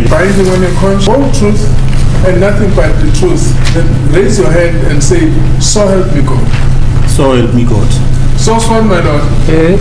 Binding on your conscience, whole truth and nothing but the truth. Then raise your hand and say, so help me God. So help me God. So sworn, my Lord. Yes.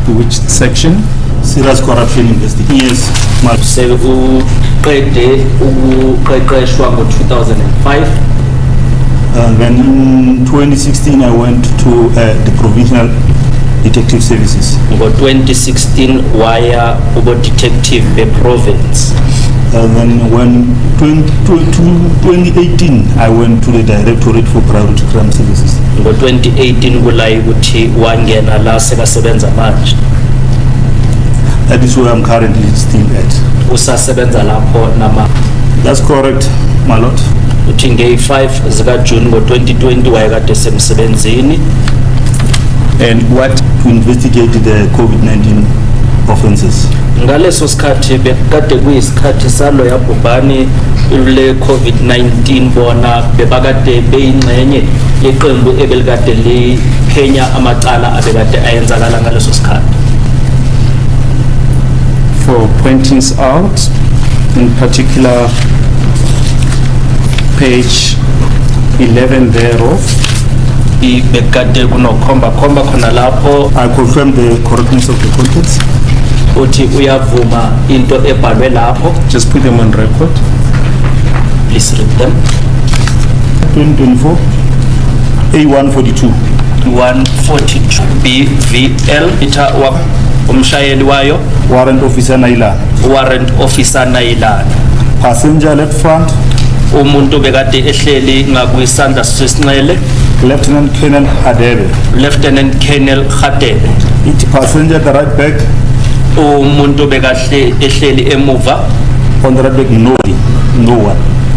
Which section? Serious corruption investigation. Yes, my Lord. Se uqede ukuqeqeshwa ngo-2005. Then in 2016 I went to the provincial detective services. Ngo-2016 waya ubo-detective be-province. Then when 2018 I went to the Directorate for Priority Crime Services. Ngo-2018 kulayi ukuthi wangena la sekasebenza manje. That is where I'm currently still at. Usasebenza lapho nama. That's correct, my Lord. Uthi nge-5 zikaJune ngo-2020 wayekade semsebenzini. And what? To investigate the COVID-19 offenses. Ngaleso sikhathi bekade kuyisikhathi salo yabhubhane le COVID-19 bona bebakade beyingxenye yeqembu ebelikade liphenya amacala abekade ayenzakala ngaleso sikhathi. For pointings out, in particular page 11 thereof, bekade kunokhomba khona lapho. I confirm the correctness of the contents. Uthi uyavuma into ebhalwe lapho. just put them on record. Please read them. 2024 A142. 142 BVL ita umshayeli wayo. Warrant Officer Nailana. Warrant Officer Nailana. Passenger left front. Umuntu bekade ehleli ngakwisandla sesinxele. Lieutenant Colonel Hadebe. Lieutenant Colonel Hadebe. Each passenger the right back. Umuntu bekahle ehleli emuva. On the right back no one.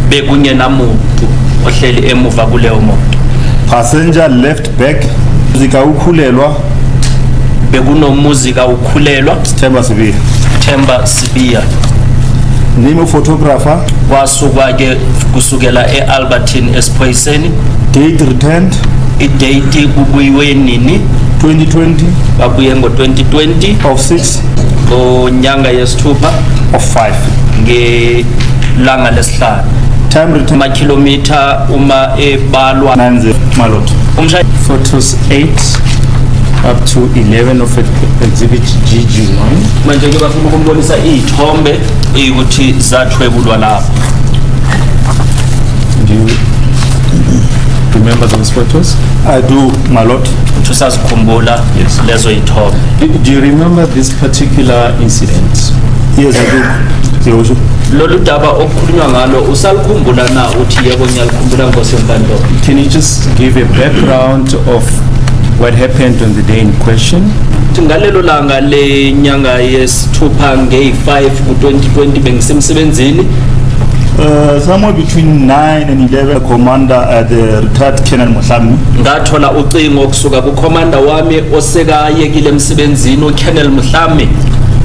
Bekunye namuntu ohleli emuva kuleyo moto. Passenger left back. Muzika ukhulelwa. Bekunomuzika ukhulelwa. Themba Sibiya. Name of photographer. Wasuka ke kusukela eAlbertine esiphoyiseni. Date returned. Idate kubuyiwe nini? 2020. Babuye ngo-2020 of 6 ngonyanga yesithupha of 5 ngelanga lesihlanu. Time return Amakhilomitha uma ebalwa 90, my Lord. Photos 8 up to 11 of exhibit GG1. Manje ke bafuna ukumbonisa izithombe ukuthi zathwebulwa lapho. Do you remember those photos? I do, my Lord. Tusazikhumbula lezo izithombe. Do you remember this particular incident? Yes, I do. Lolu daba okukhulunywa ngalo usalikhumbula na? Uthi yebo ngiyalikhumbula Nkosi enkantolo. Can you just give a background of what happened on the day in question? Ngalelo langa le nyanga yesithupha nge-5 ku-2020 bengisemsebenzini. Somewhere between 9 and 11, Commander at the retired Colonel Mohlami. Ngathola ucingo kusuka kukhomanda wami osekayekile emsebenzini uKolonel Mohlami.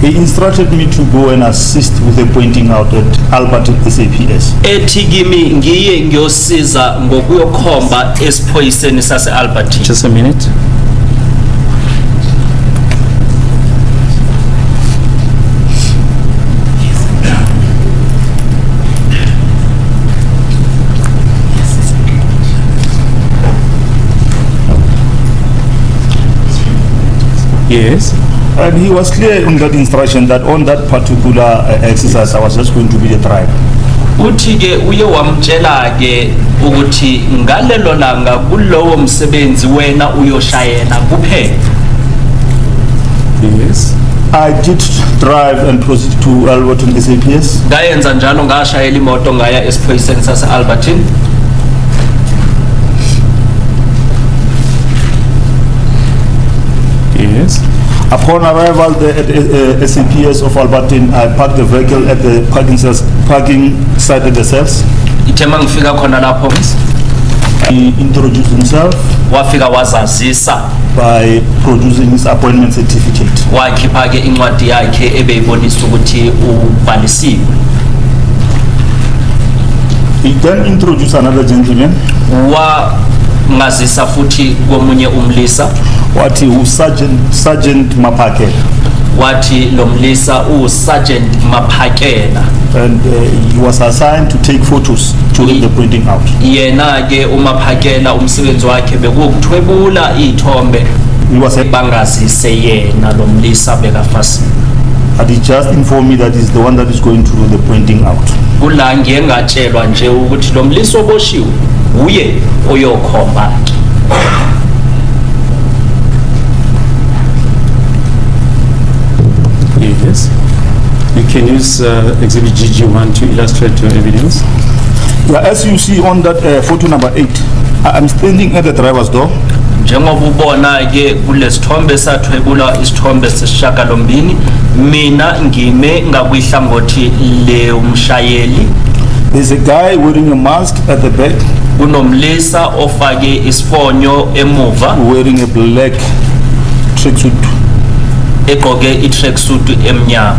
He instructed me to go and assist with the pointing out at Albert SAPS. Ethi kimi ngiye ngiyosiza ngokuyokhomba esiphoyiseni sase-Albert. Just a minute. Yes. And he was clear in that instruction that on that particular exercise I was just going to be the tribe. Uthi ke uye wamtshela ke ukuthi ngalelo langa kulowo msebenzi wena uyoshayela kuphela. Yes. I did drive and proceed to Alberton SAPS. Ngayenza njalo ngashayela imoto ngaya esiphoyiseni sase-Albertine. Yes. Upon arrival at SAPS of Albertine, I parked the vehicle at the parking site at the cells. Ithema ngifika khona lapho He introduced himself wafika wazazisa by producing his appointment certificate. wakhipha ke incwadi yakhe ebeyibonisa ukuthi ubhalisiwe. He then introduced another gentleman. Ngazisa futhi komunye umlisa What he was Sergeant Mapakela. wathi lo mlisa uSergeant Maphakela, and he was assigned to take photos during the pointing out. yena ke uMaphakela umsebenzi wakhe bekuthwebula izithombe He was a, bangazise yena lo mlisa bekafasini. but he just informed me that he's the one that is going to do the pointing out. Kula ngiye ngatshelwa nje ukuthi lo mlisa oboshiwe uye oyokhomba. Yes. You can use exhibit GG1 to illustrate your evidence. Yeah, as you see on that photo number 8, I'm standing at the driver's door. Njengoba ubona ke kulesithombe sathwebula isithombe sesishakalombini, mina ngime ngakwihlangothi le umshayeli. There's a guy wearing a mask at the back, Kunomlisa ofake isifonyo emuva, wearing a black tracksuit. egqoke i-tracksuit emnyama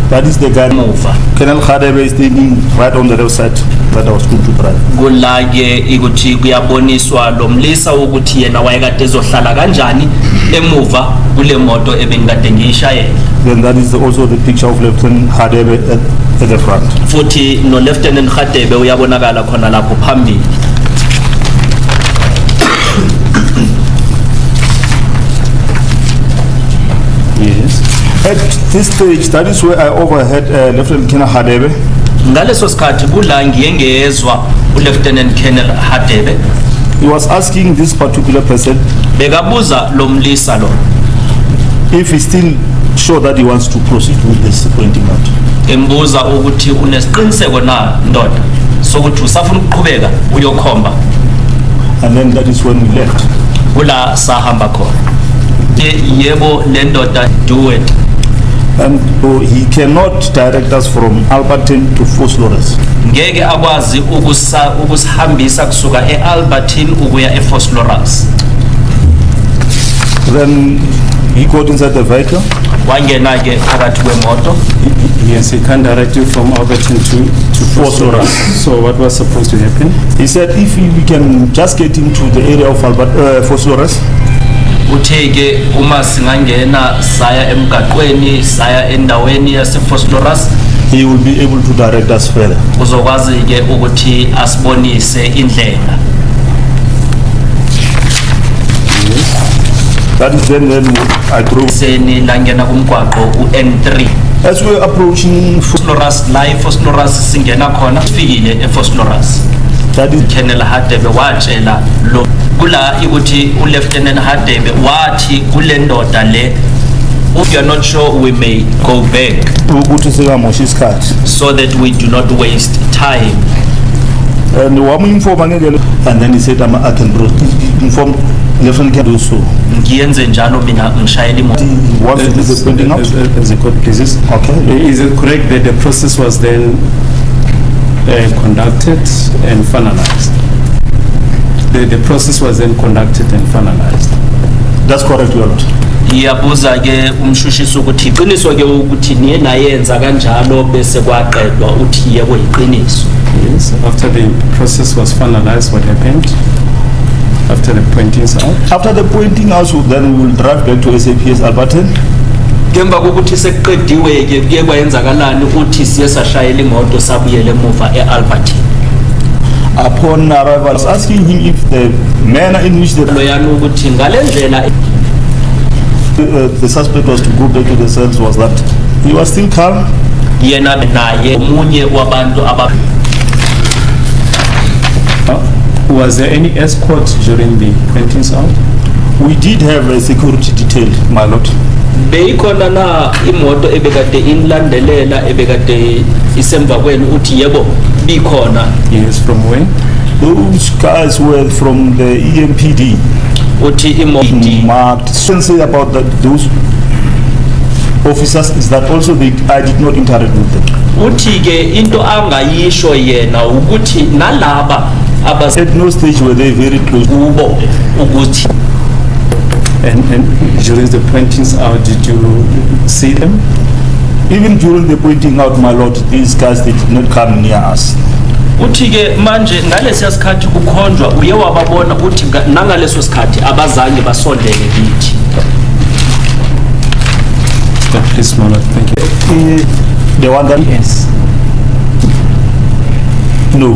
That is the guy. emuva. Colonel Khadebe is standing right on the left side that I was going to drive. Kula ke ukuthi kuyaboniswa lo mlisa ukuthi yena wayekade ezohlala kanjani emuva kule moto ebengikade ngiyishayela. Then that is also the picture of Lieutenant Khadebe at the front. Futhi no Lieutenant Khadebe uyabonakala khona lapho phambili. Yes. At this stage, that is where I overheard Lieutenant Colonel Khadebe. Ngaleso sikhathi kula ngiye ngezwa uLieutenant Colonel Khadebe He was asking this particular person bekabuza lo mlisa lo if he's still sure that he wants to proceed with this pointing out. embuza ukuthi unesiqiniseko na ndoda sokuthi usafuna ukuqhubeka uyokhomba. And then that is when we left. Kula sahamba khona. Yebo le ndoda do it. And he cannot direct us from Alberton to Vosloorus. Ngeke akwazi ukusihambisa kusuka eAlbertine ukuya eVosloorus. Then he got inside the vehicle. Wangena ke phakathi kwemoto. Yes, he can direct you from Alberton to Vosloorus. So what was supposed to happen? He said if we can just get into the area of Vosloorus, Utheke uma singangena saya emgaqweni saya endaweni yaseVosloorus, he will be able to direct us further. uzokwazi ke ukuthi asibonise indlela. That is then I drove. Seni langena kumgwaqo uN3. As we were approaching, Vosloorus la eVosloorus singena khona sifikile eVosloorus. that is Colonel Hadebe watshela lo kula ukuthi uLieutenant Hadebe wathi kule ndoda le, if you are not sure we may go back ukuthi singamosha isikhathi. so that we do not waste time. And wamu-informa ngendlela, and then he said I can inform Lieutenant can do so. Ngiyenze njalo mina ngishayela imoto. He wants to do the pointing out. As a court pleases. Okay. Is it correct that the process was then conducted and finalized? The process was then conducted and finalized. That's correct, Your Lord. Iyabuza ke umshushisi ukuthi iqiniso ke ukuthi niye nayenza kanjalo bese kwaqedwa uthi yebo iqiniso. Yes. After the process was finalized, what happened? After the pointings out? After the pointing out, then we will drive back to SAPS Alberton. Ngemva kokuthi sekuqediwe ke kuye kwayenzakalani uthi siye sashayela imoto sabuyele emuva eAlbertine. Upon arrival, I was asking him if the manner in which Loyana ukuthi ngalendlela the suspect was to go back to the cells was that he was still calm. yena naye omunye wabantu Was there any escort during the pointings out? We did have a security detail, my lord. beyikhona na imoto ebekade imlandelela ebekade isemva kwenu uthi yebo bikhona. Yes, from where? Those guys were from the EMPD. Uthi imoto Marked. Say about those officers is that also I did not interact with them. uthi ke into angayisho yena ukuthi nalaba At no stage were they very close. kubo ukuthi And during the pointings out, did you see them? Even during the pointing out, my lord, these guys they did not come near us. uthi ke manje ngalesiya sikhathi kukhonjwa uye wababona uthi nangaleso sikhathi abazange basondele kithi. Please, my lord, thank you. The one that, Yes. no,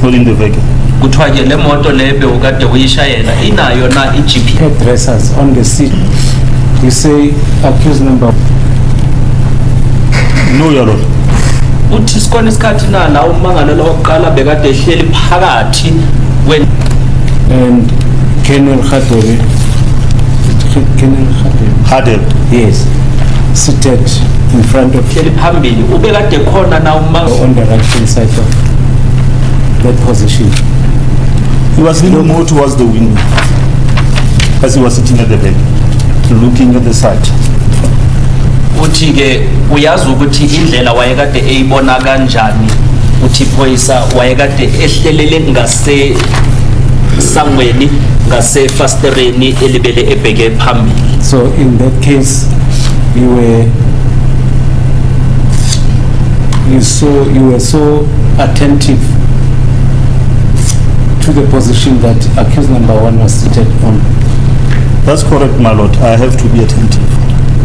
not in the vehicle. kuthiwa ke le moto le bewukade uyishayela inayo na i-GPS? Hairdressers on the seat. You say accused number. No, Your Lord. uthi sikhona isikhathi na la ummangalelwa wokuqala bekade ehleli phakathi And Colonel Khadebe. Colonel Khadebe. Hardel. Yes. Seated in front of hleli phambili ubekade khona na on the right hand side of that position. He was leaning more towards the window as he was sitting at the back, looking at the side. uthi ke uyazi ukuthi indlela wayekade eyibona kanjani uthi phoyisa wayekade ehlelele ngase sangweni ngase fastereni elibele ebheke phambili. So in that case, you were so attentive to the position that accused number one was seated on. That's correct, my Lord. I have to be attentive.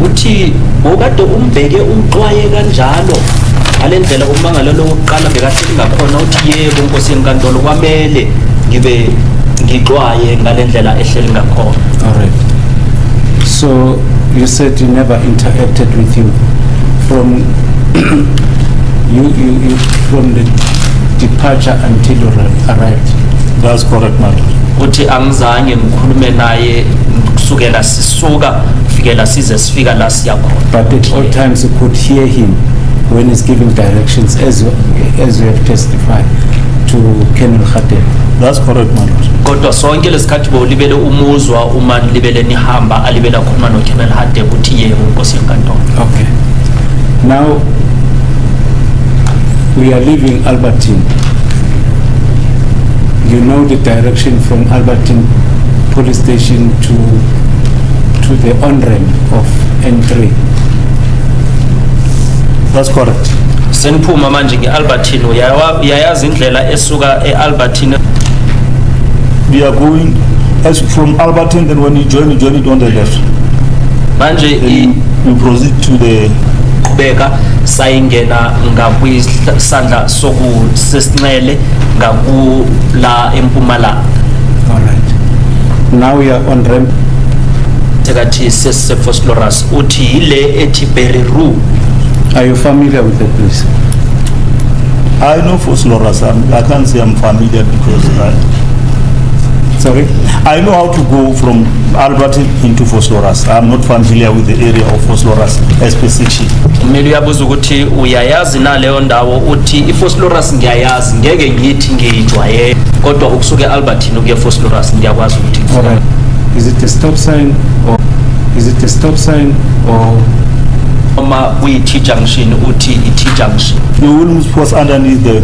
uthi bokade umbheke umxwaye kanjalo ngalendlela ummangalelo wokuqala bekahleli ngakhona uthi yebo Nkosi yenkantolo kwamele ngibe ngixwaye ngalendlela ehleli ngakhona. All right. So you said you never interacted with you from you from the departure until you arrived. That's correct, my Lord. uthi angizange ngikhulume naye kusukela sisuka fikela size sifika la siya khona. But at all times you could hear him when he's giving directions, as you have testified to Colonel Khadebe. That's correct, my Lord. kodwa sonke lesikhathi bolibele umuzwa uma libele nihamba alibele khuluma noKhenel Hade uthi yebo Nkosi yenkantolo. Okay. Now we are leaving Albertine. You know the direction from Albertine police station to the on-ramp of N3. That's correct. Seniphuma manje ngeAlbertine uyayazi indlela esuka eAlbertine. We are going as from Albertine, then when you join it on the left. Manje Then you proceed to the iqhubeka sayingena ngakwisandla sokusesinele ngakula eMpumalanga. All right. Now we are on ramp. Sekathi sesefosloras uthi ile ethi Berry. Are you familiar with the place? I know for Sloras. I can't say I'm familiar because Sorry? I know how to go from Albertine into Fosloras. I'm not familiar with the area of Fosloras specifically. Umeli uyabuza ukuthi uyayazi na leyo ndawo uthi iFosloras ngiyayazi ngeke ngithi ngijwaye kodwa ukusuka eAlbertine ukuya eFosloras ngiyakwazi ukuthi. All right. Is it a stop sign or Uma kuyi T junction uthi i T junction. You will move underneath the